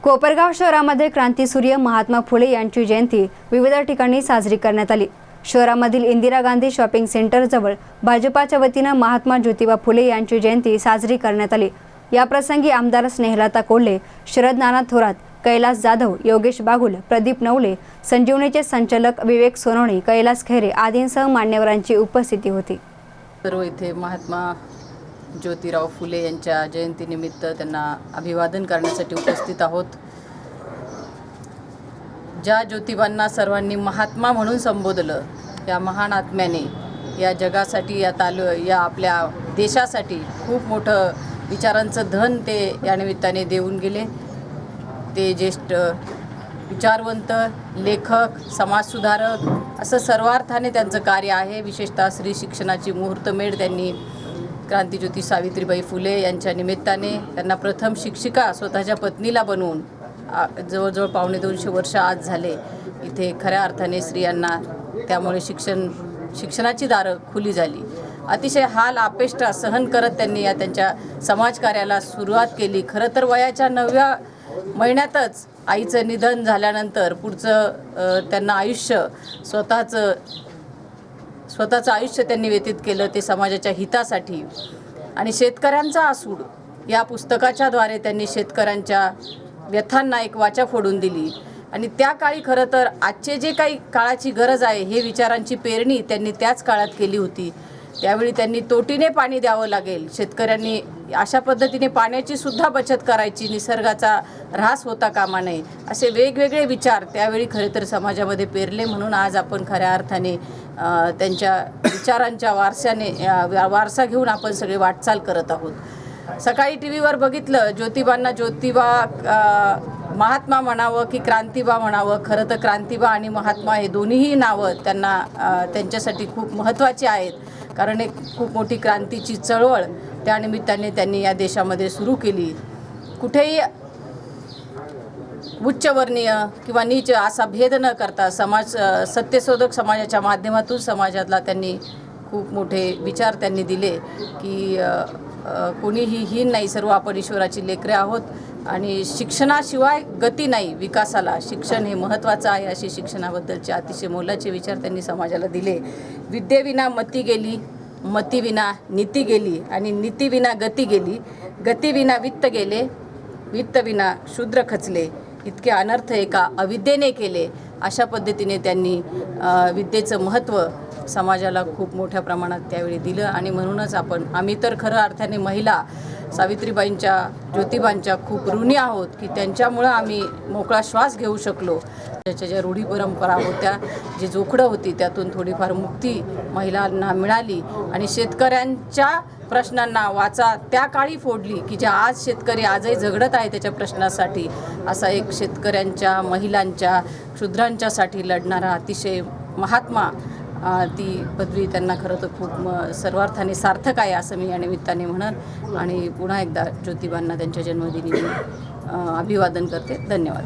कोपरगाव शहरामध्ये क्रांतीसूर्य महात्मा फुले यांची जयंती विविध ठिकाणी साजरी करण्यात आली। शहरामधील इंदिरा गांधी शॉपिंग सेंटर जवळ भाजपाच्या वतीने महात्मा ज्योतिबा फुले यांची जयंती साजरी करण्यात आली। या प्रसंगी आमदार स्नेहलता कोल्हे, शरद नाना थोरात, कैलास जाधव, योगेश बागुल, प्रदीप नवले, संजीवनीचे संचालक विवेक सोनवणे, कैलास खैरे आदींसह मान्यवरांची उपस्थिती होती। सर्व इथे महात्मा ज्योतिराव फुले यांच्या जयंतीनिमित्त त्यांना अभिवादन करण्यासाठी उपस्थित आहोत। ज्या ज्योतिबांना सर्वांनी महात्मा म्हणून संबोधलं, या महान आत्म्याने या जगासाठी या आपल्या देशासाठी खूप मोठं विचारांचं धन ते या निमित्ताने देऊन गेले। ते ज्येष्ठ विचारवंत, लेखक, समाजसुधारक असं सर्वार्थाने त्यांचं कार्य आहे। विशेषतः स्त्री शिक्षणाची मुहूर्तमेढ त्यांनी क्रांतीज्योती सावित्रीबाई फुले यांच्या निमित्ताने त्यांना प्रथम शिक्षिका स्वतःच्या पत्नीला बनवून जवळजवळ 250 वर्ष आज झाले इथे खऱ्या अर्थाने स्त्रियांना त्यामुळे शिक्षणाची दारं खुली झाली। अतिशय हाल अपेष्टा सहन करत त्यांनी या त्यांच्या समाजकार्याला सुरुवात केली। खरं तर वयाच्या 9व्या महिन्यातच आईचं निधन झाल्यानंतर पुढचं त्यांना आयुष्य स्वतःचं आयुष्य त्यांनी व्यतीत केलं ते समाजाच्या हितासाठी। आणि शेतकऱ्यांचा आसूड या पुस्तकाच्याद्वारे त्यांनी शेतकऱ्यांच्या व्यथांना एक वाचा फोडून दिली। आणि त्या काळी खरं तर आजचे जे काही काळाची गरज आहे हे विचारांची पेरणी त्यांनी त्याच काळात केली होती। त्यावेळी त्यांनी तोटीने पाणी द्यावं लागेल, शेतकऱ्यांनी अशा पद्धतीने पाण्याची सुद्धा बचत करायची, निसर्गाचा ऱ्हास होता कामा नये, असे वेगवेगळे विचार त्यावेळी खरे तर समाजामध्ये पेरले। म्हणून आज आपण खऱ्या अर्थाने त्यांच्या विचारांच्या वारसा घेऊन आपण सगळे वाटचाल करत आहोत। सकाळी टीव्हीवर बघितलं, ज्योतिबांना महात्मा म्हणावं की क्रांतिबा म्हणावं, खरं तर क्रांतिबा आणि महात्मा हे दोन्हीही नावं त्यांच्यासाठी खूप महत्त्वाची आहेत। कारण एक खूप मोठी क्रांतीची चळवळ त्यानिमित्ताने त्यांनी या देशामध्ये सुरू केली। कुठेही उच्चवर्णीय किंवा नीच असा भेद न करता सत्यशोधक समाजाच्या माध्यमातून समाजातला त्यांनी खूप मोठे विचार त्यांनी दिले की कोणीही हीन नाही, सर्व आपण ईश्वराची लेकरे आहोत आणि शिक्षणाशिवाय गती नाही विकासाला, शिक्षण हे महत्त्वाचं आहे, अशी शिक्षणाबद्दलचे अतिशय मोलाचे विचार त्यांनी समाजाला दिले। विद्येविना मती गेली, मतीविना नीती गेली आणि नीतीविना गती गेली, गतीविना वित्त गेले, वित्तविना शूद्र खचले, इतके अनर्थ एका अविद्येने केले। अशा पद्धतीने त्यांनी विद्येचं महत्त्व समाजाला खूप मोठ्या प्रमाणात त्यावेळी दिलं। आणि म्हणूनच आम्ही तर खरं अर्थाने महिला सावित्रीबाईंच्या, ज्योतिबांच्या खूप ऋणी आहोत की त्यांच्यामुळं आम्ही मोकळा श्वास घेऊ शकलो। त्याच्या ज्या रूढी परंपरा होत्या, जी जोखडं होती, त्यातून थोडीफार मुक्ती महिलांना मिळाली आणि शेतकऱ्यांच्या प्रश्नांना वाचा त्या काळी फोडली की ज्या आज शेतकरी आजही झगडत आहे त्याच्या प्रश्नासाठी। असा एक शेतकऱ्यांच्या, महिलांच्या, शूद्रांच्यासाठी लढणारा अतिशय महात्मा, ती पदवी त्यांना खरं तर खूप सर्वार्थाने सार्थक आहे असं मी या निमित्ताने म्हणत आणि पुन्हा एकदा ज्योतिबांना त्यांच्या जन्मदिनी अभिवादन करते। धन्यवाद।